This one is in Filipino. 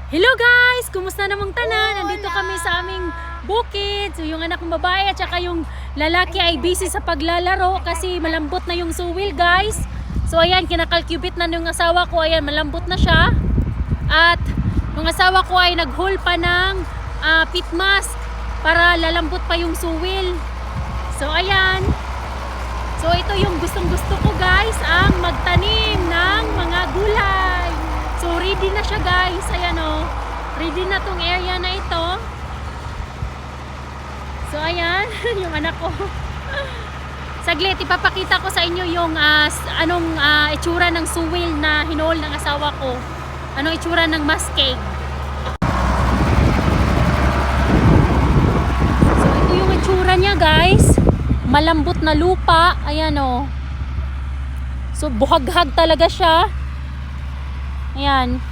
Hello guys! Kumusta namang tanan? Nandito kami sa aming bukid. So yung anak kong babae at saka yung lalaki ay busy sa paglalaro kasi malambot na yung suwil guys. So ayan, kinakalcubit na yung asawa ko. Ayan, malambot na siya. At yung asawa ko ay nag-haul pa ng pit mask para lalambot pa yung suwil. So ayan. So ito yung gustong gusto ko guys, ang magtanim ng mga gulay. So ready na siya guys, ayan o. Ready na tong area na ito. So ayan, yung anak ko. Saglit, ipapakita ko sa inyo yung anong itsura ng suwil na hinol ng asawa ko. Anong itsura ng muskeg. So ito yung itsura niya guys. Malambot na lupa, ayan o. So buhaghag talaga siya. Ayan.